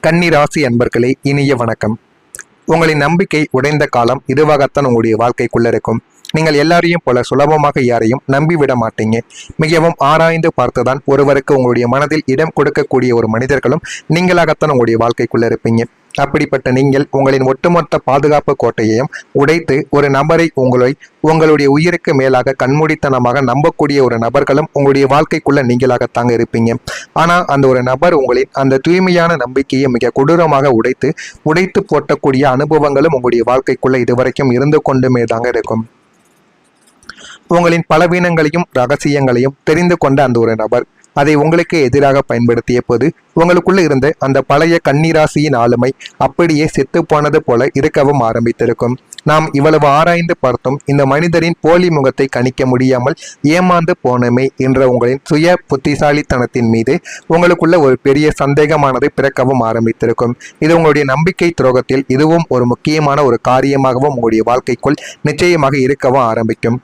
கன்னி ராசி அன்பர்களே, இனிய வணக்கம். உங்களின் நம்பிக்கை உடைந்த காலம் இதுவாகத்தான் உங்களுடைய வாழ்க்கைக்குள்ள இருக்கும். நீங்கள் எல்லாரையும் போல சுலபமாக யாரையும் நம்பிவிட மாட்டீங்க. மிகவும் ஆராய்ந்து பார்த்துதான் ஒருவருக்கு உங்களுடைய மனதில் இடம் கொடுக்கக்கூடிய ஒரு மனிதர்களும் நீங்களாகத்தான் உங்களுடைய வாழ்க்கைக்குள்ள இருப்பீங்க. அப்படிப்பட்ட நீங்கள் உங்களின் ஒட்டுமொத்த பாதுகாப்பு கோட்டையையும் உடைத்து ஒரு நபரை உங்களுடைய உயிருக்கு மேலாக கண்மூடித்தனமாக நம்பக்கூடிய ஒரு நபர்களும் உங்களுடைய வாழ்க்கைக்குள்ள நீங்களாகத்தாங்க இருப்பீங்க. ஆனா அந்த ஒரு நபர் உங்களின் அந்த தூய்மையான நம்பிக்கையை மிக கொடூரமாக உடைத்து போட்டக்கூடிய அனுபவங்களும் உங்களுடைய வாழ்க்கைக்குள்ள இதுவரைக்கும் இருந்து கொண்டுமே தாங்க இருக்கும். உங்களின் பலவீனங்களையும் ரகசியங்களையும் தெரிந்து கொண்ட அந்த ஒரு நபர் அதை உங்களுக்கு எதிராக பயன்படுத்திய போது உங்களுக்குள்ள இருந்த அந்த பழைய கன்னிராசியின் ஆளுமை அப்படியே செத்து போனது போல இருக்கவும் ஆரம்பித்திருக்கும். நாம் இவ்வளவு ஆராய்ந்து பார்த்தோம், இந்த மனிதரின் போலி முகத்தை கணிக்க முடியாமல் ஏமாந்து போனமே என்ற உங்களின் சுய புத்திசாலித்தனத்தின் மீது உங்களுக்குள்ள ஒரு பெரிய சந்தேகமானது பிறக்கவும் ஆரம்பித்திருக்கும். இது உங்களுடைய நம்பிக்கை துரோகத்தில் இதுவும் ஒரு முக்கியமான ஒரு காரியமாகவும் உங்களுடைய வாழ்க்கைக்குள் நிச்சயமாக இருக்கவும் ஆரம்பிக்கும்.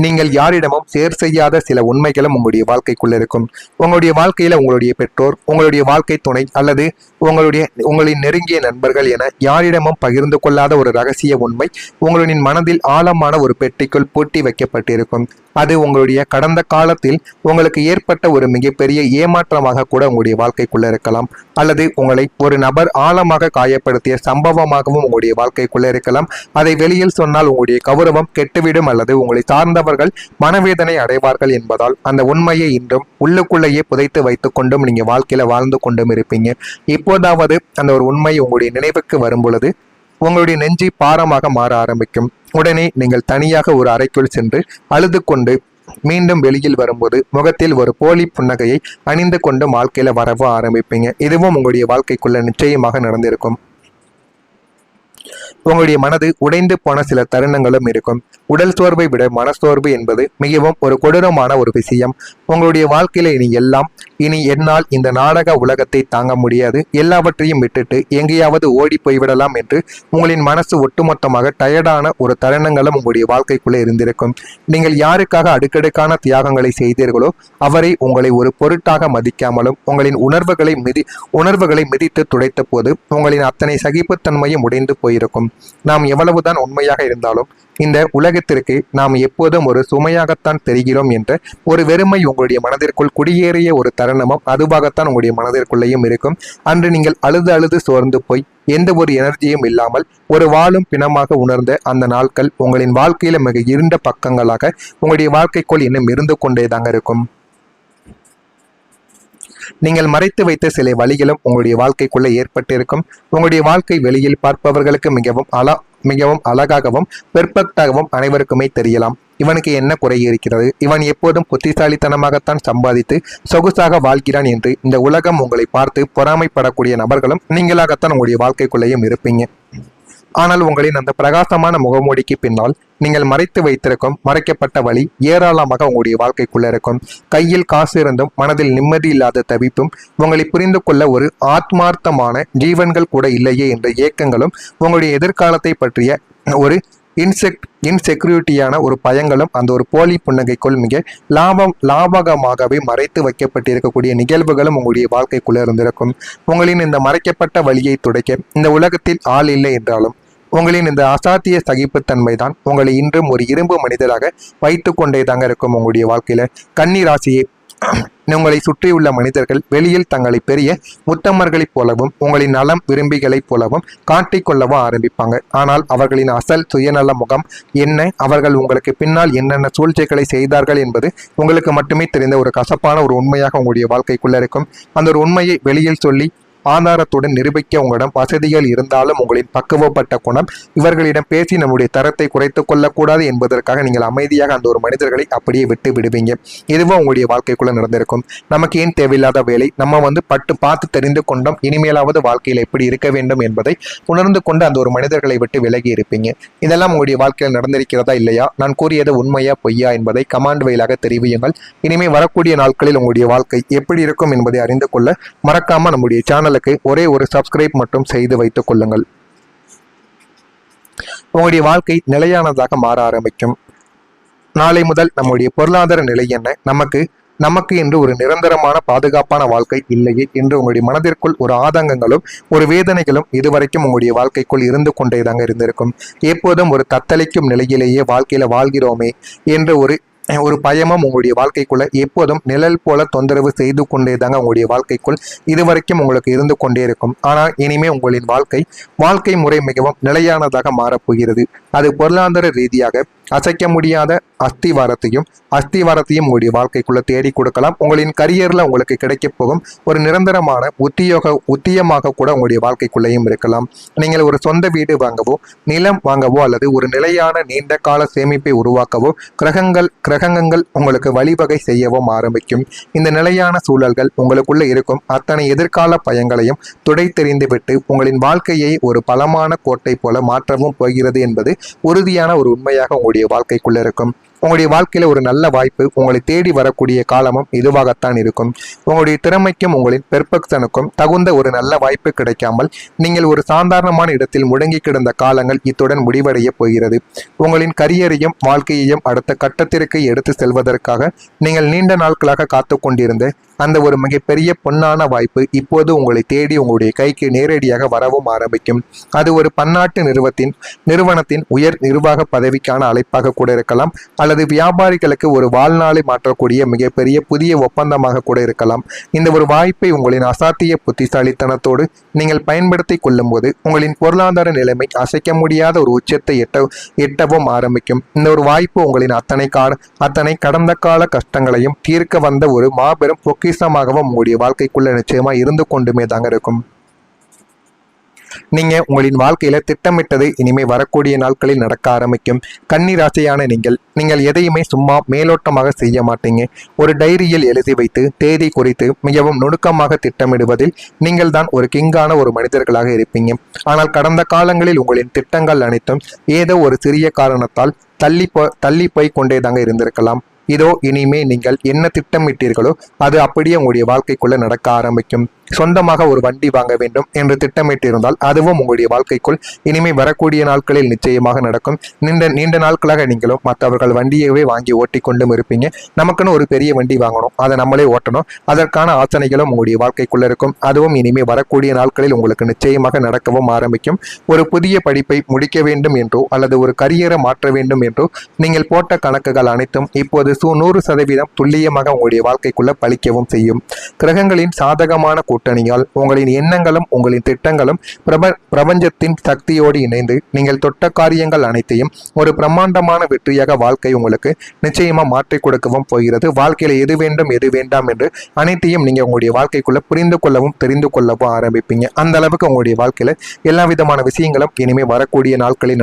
நீங்கள் யாரிடமும் ஷேர் செய்யாத சில உண்மைகளும் உங்களுடைய வாழ்க்கைக்குள்ள இருக்கும். உங்களுடைய வாழ்க்கையில உங்களுடைய பெற்றோர், உங்களுடைய வாழ்க்கை துணை அல்லது உங்களின் நெருங்கிய நண்பர்கள் என யாரிடமும் பகிர்ந்து கொள்ளாத ஒரு ரகசிய உண்மை உங்களின் மனதில் ஆழமான ஒரு பெட்டிக்குள் பூட்டி வைக்கப்பட்டிருக்கும். அது உங்களுடைய கடந்த காலத்தில் உங்களுக்கு ஏற்பட்ட ஒரு மிகப்பெரிய ஏமாற்றமாக கூட உங்களுடைய வாழ்க்கைக்குள்ள இருக்கலாம், அல்லது உங்களை ஒரு நபர் ஆழமாக காயப்படுத்திய சம்பவமாகவும் உங்களுடைய வாழ்க்கைக்குள்ள இருக்கலாம். அதை வெளியில் சொன்னால் உங்களுடைய கௌரவம் கெட்டுவிடும் அல்லது உங்களை சார்ந்தவர்கள் மனவேதனை அடைவார்கள் என்பதால் அந்த உண்மையை இன்றும் உள்ளுக்குள்ளேயே புதைத்து வைத்துக் கொண்டும் நீங்க வாழ்க்கையில வாழ்ந்து கொண்டும் இருப்பீங்க. இப்போதாவது அந்த ஒரு உண்மை உங்களுடைய நினைவுக்கு வரும் பொழுது உங்களுடைய நெஞ்சு பாரமாக மாற ஆரம்பிக்கும். உடனே நீங்கள் தனியாக ஒரு அறைக்குள் சென்று அழுது கொண்டு மீண்டும் வெளியில் வரும்போது முகத்தில் ஒரு போலி புன்னகையை அணிந்து கொண்டு வாழ்க்கையில வரவ ஆரம்பிப்பீங்க. இதுவும் உங்களுடைய வாழ்க்கைக்குள்ள நிச்சயமாக நடந்திருக்கும். உங்களுடைய மனது உடைந்து போன சில தருணங்களும் இருக்கும். உடல் சோர்வை விட மனசோர்வு என்பது மிகவும் ஒரு கொடூரமான ஒரு விஷயம். உங்களுடைய வாழ்க்கையில இனி என்னால் இந்த நாடக உலகத்தை தாங்க முடியாது, எல்லாவற்றையும் விட்டுட்டு எங்கேயாவது ஓடி போய்விடலாம் என்று உங்களின் மனசு ஒட்டுமொத்தமாக டயர்டான ஒரு தருணங்களும் உங்களுடைய வாழ்க்கைக்குள்ளே இருந்திருக்கும். நீங்கள் யாருக்காக அடுக்கடுக்கான தியாகங்களை செய்தீர்களோ அவரை உங்களை ஒரு பொருட்டாக மதிக்காமலும் உங்களின் உணர்வுகளை மிதித்து துடைத்த போது உங்களின் அத்தனை சகிப்புத்தன்மையும் உடைந்து போயிருக்கும். நாம் எவ்வளவுதான் உண்மையாக இருந்தாலும் இந்த உலகத்திற்கு நாம் எப்போதும் ஒரு சுமையாகத்தான் தெரிகிறோம் என்ற ஒரு வெறுமை உங்களுடைய மனதிற்குள் குடியேறிய ஒரு தருணமும் அதுவாகத்தான் உங்களுடைய மனதிற்குள்ளேயும் இருக்கும். அன்று நீங்கள் அழுது சோர்ந்து போய் எந்த ஒரு எனர்ஜியும் இல்லாமல் ஒரு வாழும் பிணமாக உணர்ந்த அந்த நாட்கள் உங்களின் வாழ்க்கையில மிக இருண்ட பக்கங்களாக உங்களுடைய வாழ்க்கைக்குள் இன்னும் இருந்து கொண்டேதாங்க இருக்கும். நீங்கள் மறைத்து வைத்த சில வழிகளும் உங்களுடைய வாழ்க்கைக்குள்ள ஏற்பட்டிருக்கும். உங்களுடைய வாழ்க்கை வெளியில் பார்ப்பவர்களுக்கு மிகவும் அழகாகவும் பெர்ஃபெக்டாகவும் அனைவருக்குமே தெரியலாம். இவனுக்கு என்ன குறை இருக்கிறது, இவன் எப்போதும் புத்திசாலித்தனமாகத்தான் சம்பாதித்து சொகுசாக வாழ்கிறான் என்று இந்த உலகம் உங்களை பார்த்து பொறாமைப்படக்கூடிய நபர்களும் நீங்களாகத்தான் உங்களுடைய வாழ்க்கைக்குள்ளேயும் இருப்பீங்க. ஆனால் உங்களின் அந்த பிரகாசமான முகமூடிக்கு பின்னால் நீங்கள் மறைத்து வைத்திருக்கும் மறைக்கப்பட்ட வழி ஏராளமாக உங்களுடைய வாழ்க்கைக்குள்ள இருக்கும். கையில் காசு இருந்தும் மனதில் நிம்மதி இல்லாத தவிப்பும், உங்களை புரிந்து கொள்ள ஒரு ஆத்மார்த்தமான ஜீவன்கள் கூட இல்லையே என்ற ஏக்கங்களும், உங்களுடைய எதிர்காலத்தை பற்றிய ஒரு இன்செக்யூரிட்டியான ஒரு பயங்களும் அந்த ஒரு போலி புன்னகைக்குள் மிக லாபகமாகவே மறைத்து வைக்கப்பட்டிருக்கக்கூடிய நிகழ்வுகளும் உங்களுடைய வாழ்க்கைக்குள்ள இருந்திருக்கும். உங்களின் இந்த மறைக்கப்பட்ட வழியை துடைக்க இந்த உலகத்தில் ஆள் இல்லை என்றாலும் உங்களின் இந்த அசாத்திய சகிப்புத்தன்மை தான் உங்களை இன்றும் ஒரு இரும்பு மனிதராக வைத்து கொண்டே தாங்க இருக்கும். உங்களுடைய வாழ்க்கையில கன்னி ராசியை உங்களை சுற்றியுள்ள மனிதர்கள் வெளியில் தங்களை பெரிய உத்தமர்களைப் போலவும் உங்களின் நலம் விரும்பிகளைப் போலவும் காட்டிக்கொள்ளவும் ஆரம்பிப்பாங்க. ஆனால் அவர்களின் அசல் சுயநல முகம் என்ன, அவர்கள் உங்களுக்கு பின்னால் என்னென்ன சூழ்ச்சிகளை செய்தார்கள் என்பது உங்களுக்கு மட்டுமே தெரிந்த ஒரு கசப்பான ஒரு உண்மையாக உங்களுடைய வாழ்க்கைக்குள்ள இருக்கும். அந்த ஒரு உண்மையை வெளியில் சொல்லி ஆதாரத்துடன் நிரூபிக்க உங்களிடம் வசதிகள் இருந்தாலும் உங்களின் பக்குவப்பட்ட குணம் இவர்களிடம் பேசி நம்முடைய தரத்தை குறைத்துக் கொள்ளக்கூடாது என்பதற்காக நீங்கள் அமைதியாக அந்த ஒரு மனிதர்களை அப்படியே விட்டு விடுவீங்க. இதுவும் உங்களுடைய வாழ்க்கைக்குள்ள நடந்திருக்கும். நமக்கு ஏன் தேவையில்லாத வேலை, நம்ம பார்த்து தெரிந்து கொண்டோம், இனிமேலாவது வாழ்க்கையில் எப்படி இருக்க வேண்டும் என்பதை உணர்ந்து கொண்டு அந்த ஒரு மனிதர்களை விட்டு விலகி இருப்பீங்க. இதெல்லாம் உங்களுடைய வாழ்க்கையில் நடந்திருக்கிறதா இல்லையா, நான் கூறியது உண்மையா பொய்யா என்பதை கமாண்ட் வழியாக தெரிவியுங்கள். இனிமே வரக்கூடிய நாட்களில் உங்களுடைய வாழ்க்கை எப்படி இருக்கும் என்பதை அறிந்து கொள்ள மறக்காம நம்முடைய சேனல் ஒரே ஒரு சப்ஸ்கிரைப் மட்டும் செய்து வைத்துக் கொள்ளுங்கள். உங்களுடைய வாழ்க்கை நிலையானதாக மாற ஆரம்பிக்கும். நாளை முதல் நம்முடைய பொருளாதார நிலை என்ன, நமக்கு நமக்கு என்று ஒரு நிரந்தரமான பாதுகாப்பான வாழ்க்கை இல்லையே என்று உங்களுடைய மனதிற்குள் ஒரு ஆதங்கங்களும் ஒரு வேதனைகளும் இதுவரைக்கும் உங்களுடைய வாழ்க்கைக்குள் இருந்து கொண்டேதாங்க இருந்திருக்கும். எப்போதும் ஒரு தத்தளிக்கும் நிலையிலேயே வாழ்க்கையில வாழ்கிறோமே என்ற ஒரு பயமும் உங்களுடைய வாழ்க்கைக்குள்ள எப்போதும் நிழல் போல தொந்தரவு செய்து கொண்டே தாங்க உங்களுடைய வாழ்க்கைக்குள் இதுவரைக்கும் உங்களுக்கு இருந்து கொண்டே இருக்கும். ஆனால் இனிமே உங்களின் வாழ்க்கை முறை மிகவும் நிலையானதாக மாறப்போகிறது. அது பொருளாதார ரீதியாக அசைக்க முடியாத அஸ்திவாரத்தையும் உங்களுடைய வாழ்க்கைக்குள்ள தேடி கொடுக்கலாம். உங்களின் கரியர்ல உங்களுக்கு கிடைக்க போகும் ஒரு நிரந்தரமான உத்தியமாக கூட உங்களுடைய வாழ்க்கைக்குள்ளேயும் இருக்கலாம். நீங்கள் ஒரு சொந்த வீடு வாங்கவோ நிலம் வாங்கவோ அல்லது ஒரு நிலையான நீண்ட கால சேமிப்பை உருவாக்கவோ கிரகங்கள் உங்களுக்கு வழிவகை செய்யவும் ஆரம்பிக்கும். இந்த நிலையான சூழல்கள் உங்களுக்குள்ள இருக்கும் அத்தனை எதிர்கால பயங்களையும் துடைத்தெறிந்துவிட்டு உங்களின் வாழ்க்கையை ஒரு பலமான கோட்டை போல மாற்றவும் போகிறது என்பது உறுதியான ஒரு உண்மையாக உங்களுடைய வாழ்க்கைக்குள்ள இருக்கும். உங்களுடைய வாழ்க்கையில ஒரு நல்ல வாய்ப்பு உங்களை தேடி வரக்கூடிய காலமும் இதுவாகத்தான் இருக்கும். உங்களுடைய திறமைக்கும் உங்களின் பெர்ஃபெக்ஷனுக்கும் தகுந்த ஒரு நல்ல வாய்ப்பு கிடைக்காமல் நீங்கள் ஒரு சாதாரணமான இடத்தில் முடங்கி கிடந்த காலங்கள் இத்துடன் முடிவடைய போகிறது. உங்களின் கரியரையும் வாழ்க்கையையும் அடுத்த கட்டத்திற்கு எடுத்து செல்வதற்காக நீங்கள் நீண்ட நாட்களாக காத்து கொண்டிருந்த அந்த ஒரு மிகப்பெரிய பொன்னான வாய்ப்பு இப்போது உங்களை தேடி உங்களுடைய கைக்கு நேரடியாக வரவும் ஆரம்பிக்கும். அது ஒரு பன்னாட்டு நிறுவனத்தின் உயர் நிர்வாக பதவிக்கான அழைப்பாக கூட இருக்கலாம், அல்லது வியாபாரிகளுக்கு ஒரு வாழ்நாளை மாற்றக்கூடிய மிகப்பெரிய புதிய ஒப்பந்தமாக கூட இருக்கலாம். இந்த ஒரு வாய்ப்பை உங்களின் அசாத்திய புத்திசாலித்தனத்தோடு நீங்கள் பயன்படுத்தி கொள்ளும் போது உங்களின் பொருளாதார நிலைமை அசைக்க முடியாத ஒரு உச்சத்தை எட்டவும் ஆரம்பிக்கும். இந்த ஒரு வாய்ப்பு உங்களின் அத்தனை கடந்த கால கஷ்டங்களையும் தீர்க்க வந்த ஒரு மாபெரும் பொக்கிஷமாகவும் உங்களுடைய வாழ்க்கைக்குள்ள நிச்சயமா இருந்து கொண்டுமே தாங்க இருக்கும். நீங்க உங்களின் வாழ்க்கையில திட்டமிட்டது இனிமே வரக்கூடிய நாட்களில் நடக்க ஆரம்பிக்கும். கன்னி ராசியான நீங்கள் எதையுமே சும்மா மேலோட்டமாக செய்ய மாட்டீங்க. ஒரு டைரியில் எழுதி வைத்து தேதி குறித்து மிகவும் நுணுக்கமாக திட்டமிடுவதில் நீங்கள் தான் ஒரு கிங்கான ஒரு மனிதர்களாக இருப்பீங்க. ஆனால் கடந்த காலங்களில் உங்களின் திட்டங்கள் அனைத்தும் ஏதோ ஒரு சிறிய காரணத்தால் தள்ளி போய் கொண்டே தாங்க இருந்திருக்கலாம். இதோ இனிமே நீங்கள் என்ன திட்டமிட்டீர்களோ அது அப்படியே உங்களுடைய வாழ்க்கைக்குள்ள நடக்க ஆரம்பிக்கும். சொந்தமாக ஒரு வண்டி வாங்க வேண்டும் என்று திட்டமிட்டிருந்தால் அதுவும் உங்களுடைய வாழ்க்கைக்குள் இனிமே வரக்கூடிய நாட்களில் நிச்சயமாக நடக்கும். நீண்ட நாட்களாக நீங்களும் மற்றவர்கள் வண்டியவே வாங்கி ஓட்டி கொண்டும் இருப்பீங்க. நமக்குன்னு ஒரு பெரிய வண்டி வாங்கணும், அதை நம்மளே ஓட்டணும், அதற்கான ஆசனைகளும் உங்களுடைய வாழ்க்கைக்குள்ள இருக்கும். அதுவும் இனிமே வரக்கூடிய நாட்களில் உங்களுக்கு நிச்சயமாக நடக்கவும் ஆரம்பிக்கும். ஒரு புதிய படிப்பை முடிக்க வேண்டும் என்றோ அல்லது ஒரு கரியரை மாற்ற வேண்டும் என்றோ நீங்கள் போட்ட கணக்குகள் அனைத்தும் இப்போது 100% துல்லியமாக உங்களுடைய வாழ்க்கைக்குள்ள பலிக்கவும் செய்யும். கிரகங்களின் சாதகமான கூட்டணியால் உங்களின் எண்ணங்களும் உங்களின் திட்டங்களும் பிரபஞ்சத்தின் சக்தியோடு இணைந்து நீங்கள் தொட்ட காரியங்கள் அனைத்தையும் ஒரு பிரம்மாண்டமான வெற்றியாக வாழ்க்கை உங்களுக்கு நிச்சயமா மாற்றி கொடுக்கவும் போகிறது. வாழ்க்கையில எது வேண்டும் எது வேண்டாம் என்று அனைத்தையும் நீங்க உங்களுடைய வாழ்க்கைக்குள்ள புரிந்து கொள்ளவும் தெரிந்து கொள்ளவும் ஆரம்பிப்பீங்க. அந்த அளவுக்கு உங்களுடைய வாழ்க்கையில எல்லா விதமான விஷயங்களும் இனிமே வரக்கூடிய நாட்களில்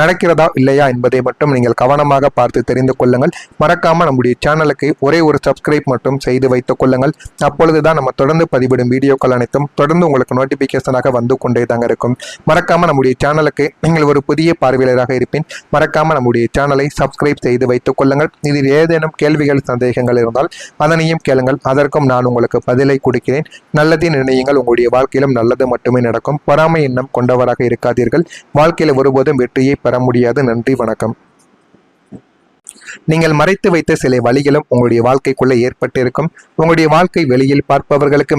நடக்கிறதா இல்லையா என்பதை மட்டும் நீங்கள் கவனமாக பார்த்து தெரிந்து கொள்ளுங்கள். மறக்காம நம்முடைய சேனலுக்கு ஒரே ஒரு சப்ஸ்கிரைப் மட்டும் செய்து வைத்துக் கொள்ளுங்கள். அப்பொழுதுதான் நம்ம தொடர்ந்து பதிவிடும் வீடியோக்கள் அனைத்தும் தொடர்ந்து உங்களுக்கு நோட்டிபிகேஷனாக வந்து கொண்டே தாங்க இருக்கும். மறக்காம நம்முடைய சேனலுக்கு நீங்கள் ஒரு புதிய பார்வையாளராக இருப்பின் மறக்காம நம்முடைய சேனலை சப்ஸ்கிரைப் செய்து வைத்துக் கொள்ளுங்கள். இதில் ஏதேனும் கேள்விகள் சந்தேகங்கள் இருந்தால் அதனையும் கேளுங்கள், அதற்கும் நான் உங்களுக்கு பதிலை கொடுக்கிறேன். நல்லதை நினையுங்கள், உங்களுடைய வாழ்க்கையிலும் நல்லது மட்டுமே நடக்கும். பொறாமை எண்ணம் கொண்டவராக இருக்காதீர்கள். வாழ்க்கையில் ஒருபோதும் வெற்றியை பெற முடியாது. நன்றி, வணக்கம். நீங்கள் மறைத்து வைத்த சில வழிகளும் உங்களுடைய வாழ்க்கைக்குள்ள ஏற்பட்டிருக்கும். உங்களுடைய வாழ்க்கை வெளியில் பார்ப்பவர்களுக்கு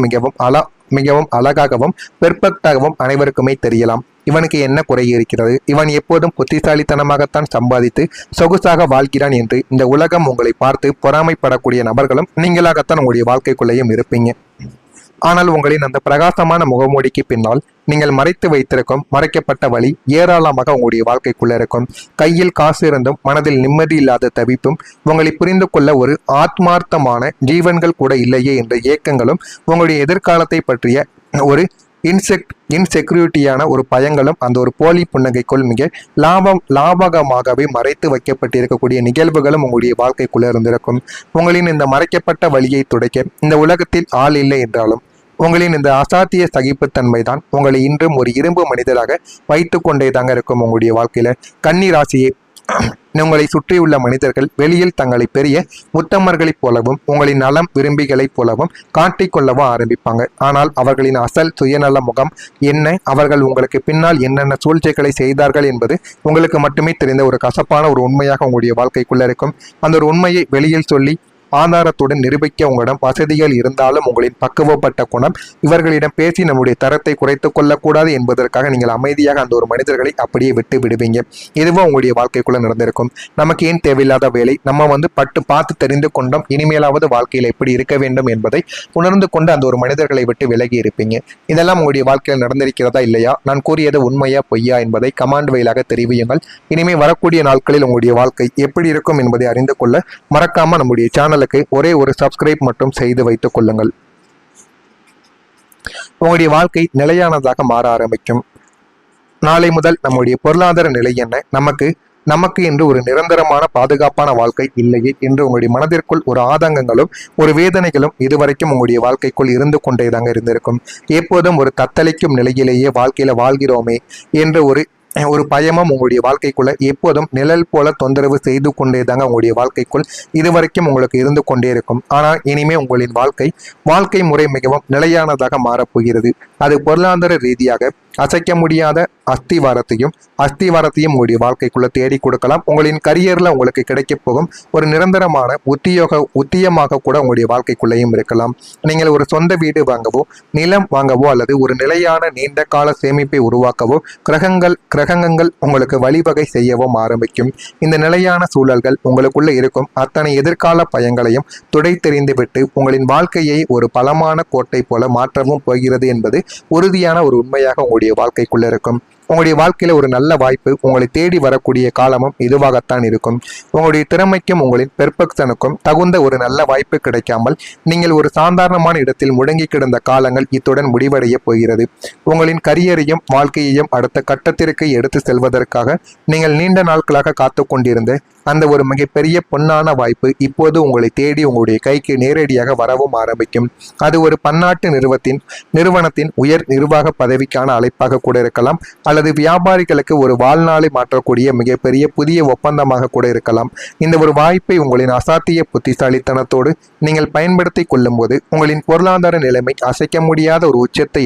மிகவும் அழகாகவும் பெர்ஃபெக்டாகவும் அனைவருக்குமே தெரியலாம். இவனுக்கு என்ன குறை இருக்கிறது, இவன் எப்போதும் புத்திசாலித்தனமாகத்தான் சம்பாதித்து சொகுசாக வாழ்கிறான் என்று இந்த உலகம் உங்களை பார்த்து பொறாமைப்படக்கூடிய நபர்களும் நீங்களாகத்தான் உங்களுடைய வாழ்க்கைக்குள்ளேயும் இருப்பீங்க. ஆனால் உங்களின் அந்த பிரகாசமான முகமூடிக்கு பின்னால் நீங்கள் மறைத்து வைத்திருக்கும் மறைக்கப்பட்ட வழி ஏராளமாக உங்களுடைய வாழ்க்கைக்குள்ள இருக்கும். கையில் காசு இருந்தும் மனதில் நிம்மதி இல்லாத தவிப்பும், உங்களை புரிந்து கொள்ள ஒரு ஆத்மார்த்தமான ஜீவன்கள் கூட இல்லையே என்ற ஏக்கங்களும், உங்களுடைய எதிர்காலத்தை பற்றிய ஒரு இன்செக்யூரிட்டியான ஒரு பயங்களும் அந்த ஒரு போலி புன்னகைக்குள் மிக லாபகமாகவே மறைத்து வைக்கப்பட்டிருக்கக்கூடிய நிகழ்வுகளும் உங்களுடைய வாழ்க்கைக்குள்ள இருந்திருக்கும். உங்களின் இந்த மறைக்கப்பட்ட வழியை துடைக்க இந்த உலகத்தில் ஆள் இல்லை என்றாலும் உங்களின் இந்த அசாத்திய சகிப்புத்தன்மை தான் உங்களை இன்றும் ஒரு இரும்பு மனிதராக வைத்து கொண்டே தாங்க இருக்கும். உங்களுடைய வாழ்க்கையில கன்னி ராசியை உங்களை சுற்றியுள்ள மனிதர்கள் வெளியில் தங்களை பெரிய உத்தமர்களைப் போலவும் உங்களின் நலம் விரும்பிகளைப் போலவும் காட்டிக்கொள்ளவும் ஆரம்பிப்பாங்க. ஆனால் அவர்களின் அசல் சுயநல முகம் என்ன, அவர்கள் உங்களுக்கு பின்னால் என்னென்ன சூழ்ச்சிகளை செய்தார்கள் என்பது உங்களுக்கு மட்டுமே தெரிந்த ஒரு கசப்பான ஒரு உண்மையாக உங்களுடைய வாழ்க்கைக்குள்ள இருக்கும். அந்த ஒரு உண்மையை வெளியில் சொல்லி ஆதாரத்துடன் நிரூபிக்க உங்களிடம் வசதிகள் இருந்தாலும் உங்களின் பக்குவப்பட்ட குணம் இவர்களிடம் பேசி நம்முடைய தரத்தை குறைத்துக் கொள்ளக்கூடாது என்பதற்காக நீங்கள் அமைதியாக அந்த ஒரு மனிதர்களை அப்படியே விட்டு விடுவீங்க. இதுவும் உங்களுடைய வாழ்க்கைக்குள்ள நடந்திருக்கும். நமக்கு ஏன் தேவையில்லாத வேலை, நம்ம பார்த்து தெரிந்து கொண்டோம், இனிமேலாவது வாழ்க்கையில் எப்படி இருக்க வேண்டும் என்பதை உணர்ந்து கொண்டு அந்த ஒரு மனிதர்களை விட்டு விலகி இருப்பீங்க. இதெல்லாம் உங்களுடைய வாழ்க்கையில் நடந்திருக்கிறதா இல்லையா? நான் கூறியது உண்மையா பொய்யா என்பதை கமாண்ட் வழியாக தெரிவியுங்கள். இனிமே வரக்கூடிய நாட்களில் உங்களுடைய வாழ்க்கை எப்படி இருக்கும் என்பதை அறிந்து கொள்ள மறக்காம நம்முடைய சேனலுக்கு ஒரே ஒரு சப்ஸ்கிரைப் மட்டும் செய்து வைத்துக் கொள்ளுங்கள். உங்களுடைய வாழ்க்கை நிலையானதாக மாற ஆரம்பிக்கும். நாளை முதல் நம்முடைய பொருளாதார நிலை என்ன, நமக்கு என்று ஒரு நிரந்தரமான பாதுகாப்பான வாழ்க்கை இல்லையே என்று உங்களுடைய மனதிற்குள் ஒரு ஆதங்கங்களும் ஒரு வேதனைகளும் இதுவரைக்கும் உங்களுடைய வாழ்க்கைக்குள் இருந்து கொண்டேதாங்க இருந்திருக்கும். எப்போதும் ஒரு தத்தளிக்கும் நிலையிலேயே வாழ்க்கையில வாழ்கிறோமே என்ற ஒரு பயமும் உங்களுடைய வாழ்க்கைக்குள்ள எப்போதும் நிழல் போல தொந்தரவு செய்து கொண்டே தாங்க உங்களுடைய வாழ்க்கைக்குள் இதுவரைக்கும் உங்களுக்கு இருந்து கொண்டே இருக்கும். ஆனால் இனிமே உங்களின் வாழ்க்கை முறை மிகவும் நிலையானதாக மாறப்போகிறது. அது பொருளாதார ரீதியாக அசைக்க முடியாத அஸ்திவாரத்தையும் உங்களுடைய வாழ்க்கைக்குள்ள தேடி கொடுக்கலாம். உங்களின் கரியர்ல உங்களுக்கு கிடைக்க போகும் ஒரு நிரந்தரமான உத்தியமாக கூட உங்களுடைய வாழ்க்கைக்குள்ளேயும் இருக்கலாம். நீங்கள் ஒரு சொந்த வீடு வாங்கவோ, நிலம் வாங்கவோ அல்லது ஒரு நிலையான நீண்ட கால சேமிப்பை உருவாக்கவோ கிரகங்கள் உங்களுக்கு வழிவகை செய்யவும் ஆரம்பிக்கும். இந்த நிலையான சூழல்கள் உங்களுக்குள்ள இருக்கும் அத்தனை எதிர்கால பயங்களையும் துடை தெரிந்துவிட்டு உங்களின் வாழ்க்கையை ஒரு பலமான கோட்டை போல மாற்றவும் போகிறது என்பது உறுதியான ஒரு உண்மையாக உங்களுடைய வாழ்க்கைக்குள்ள இருக்கும். உங்களுடைய வாழ்க்கையில ஒரு நல்ல வாய்ப்பு உங்களை தேடி வரக்கூடிய காலமும் இதுவாகத்தான் இருக்கும். உங்களுடைய திறமைக்கும் உங்களின் பெர்ஃபெக்ஷனுக்கும் தகுந்த ஒரு நல்ல வாய்ப்பு கிடைக்காமல் நீங்கள் ஒரு சாதாரணமான இடத்தில் முடங்கி கிடந்த காலங்கள் இத்துடன் முடிவடைய போகிறது. உங்களின் கரியரையும் வாழ்க்கையையும் அடுத்த கட்டத்திற்கு எடுத்து செல்வதற்காக நீங்கள் நீண்ட நாட்களாக காத்து கொண்டிருந்த அந்த ஒரு மிகப்பெரிய பொன்னான வாய்ப்பு இப்போது உங்களை தேடி உங்களுடைய கைக்கு நேரடியாக வரவும் ஆரம்பிக்கும். அது ஒரு பன்னாட்டு நிறுவனத்தின் உயர் நிர்வாக பதவிக்கான அழைப்பாக கூட இருக்கலாம், அல்லது வியாபாரிகளுக்கு ஒரு வாழ்நாளை மாற்றக்கூடிய மிகப்பெரிய புதிய ஒப்பந்தமாக கூட இருக்கலாம். இந்த ஒரு வாய்ப்பை உங்களின் அசாத்திய புத்திசாலித்தனத்தோடு நீங்கள் பயன்படுத்தி கொள்ளும் போது உங்களின் பொருளாதார நிலைமை அசைக்க முடியாத ஒரு உச்சத்தை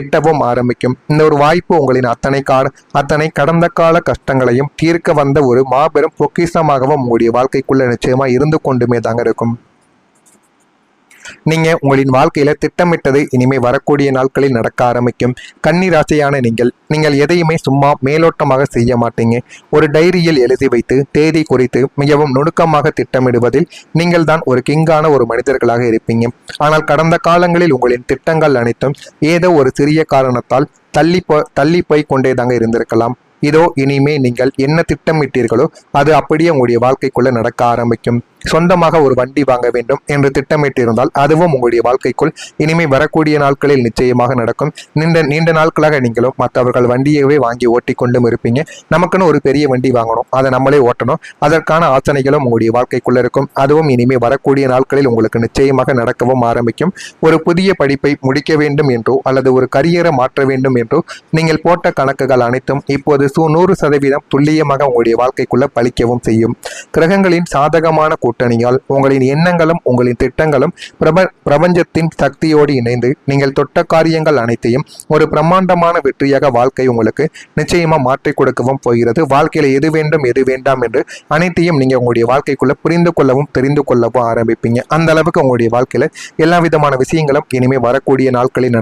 எட்டவும் ஆரம்பிக்கும். இந்த ஒரு வாய்ப்பு உங்களின் அத்தனை கடந்த கால கஷ்டங்களையும் தீர்க்க வந்த ஒரு மாபெரும் பொக்கிஷமாகவும் உங்களுடைய வாழ்க்கைக்குள்ள நிச்சயமா இருந்து கொண்டுமே தாங்க இருக்கும். நீங்க உங்களின் வாழ்க்கையில திட்டமிட்டது இனிமே வரக்கூடிய நாட்களில் நடக்க ஆரம்பிக்கும். கன்னி ராசியான நீங்கள் எதையுமே சும்மா மேலோட்டமாக செய்ய மாட்டீங்க. ஒரு டைரியில் எழுதி வைத்து தேதி குறித்து மிகவும் நுணுக்கமாக திட்டமிடுவதில் நீங்கள் தான் ஒரு கிங்கான ஒரு மனிதர்களாக இருப்பீங்க. ஆனால் கடந்த காலங்களில் உங்களின் திட்டங்கள் அனைத்தும் ஏதோ ஒரு சிறிய காரணத்தால் தள்ளி போய் கொண்டே தாங்க இருந்திருக்கலாம். இதோ இனிமே நீங்கள் என்ன திட்டமிட்டீர்களோ அது அப்படியே உங்களுடைய வாழ்க்கைக்குள்ள நடக்க ஆரம்பிக்கும். சொந்தமாக ஒரு வண்டி வாங்க வேண்டும் என்று திட்டமிட்டிருந்தால் அதுவும் உங்களுடைய வாழ்க்கைக்குள் இனிமே வரக்கூடிய நாட்களில் நிச்சயமாக நடக்கும். நீண்ட நாட்களாக நீங்களும் மற்றவர்கள் வண்டியவே வாங்கி ஓட்டி கொண்டும் இருப்பீங்க. நமக்குன்னு ஒரு பெரிய வண்டி வாங்கணும், அதை நம்மளே ஓட்டணும், அதற்கான ஆசனைகளும் உங்களுடைய வாழ்க்கைக்குள்ள இருக்கும். அதுவும் இனிமே வரக்கூடிய நாட்களில் உங்களுக்கு நிச்சயமாக நடக்கவும் ஆரம்பிக்கும். ஒரு புதிய படிப்பை முடிக்க வேண்டும் என்றோ அல்லது ஒரு கரியரை மாற்ற வேண்டும் என்றோ நீங்கள் போட்ட கணக்குகள் அனைத்தும் இப்போது 100% துல்லியமாக உங்களுடைய வாழ்க்கைக்குள்ள பலிக்கவும் செய்யும். கிரகங்களின் சாதகமான கூட்டணியால் உங்களின் எண்ணங்களும் உங்களின் திட்டங்களும் பிரபஞ்சத்தின் சக்தியோடு இணைந்து நீங்கள் தொட்ட காரியங்கள் அனைத்தையும் ஒரு பிரம்மாண்டமான வெற்றியாக வாழ்க்கை உங்களுக்கு நிச்சயமா மாற்றி கொடுக்கவும் போகிறது. வாழ்க்கையில எது வேண்டும் எது வேண்டாம் என்று அனைத்தையும் நீங்க உங்களுடைய வாழ்க்கைக்குள்ள புரிந்து கொள்ளவும் தெரிந்து கொள்ளவும் ஆரம்பிப்பீங்க. அந்த அளவுக்கு உங்களுடைய வாழ்க்கையில எல்லா விதமான விஷயங்களும் இனிமே வரக்கூடிய நாட்களில்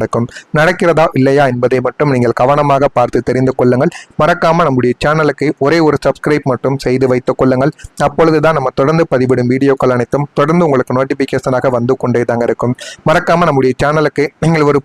நடக்கிறதா இல்லையா என்பதை மட்டும் நீங்கள் கவனமாக பார்த்து தெரிந்து கொள்ளுங்கள். மறக்காம நம்முடைய சேனலுக்கு ஒரே ஒரு சப்ஸ்கிரைப் மட்டும் செய்து வைத்துக் கொள்ளுங்கள். அப்பொழுதுதான் நம்ம தொடர்ந்து பதிவிடும் வீடியோக்கள் அனைத்தும் தொடர்ந்து உங்களுக்கு நோட்டிபிகேஷனாக வந்து கொண்டே தாங்க இருக்கும். மறக்காம நம்முடைய சேனலுக்கு நீங்கள் ஒரு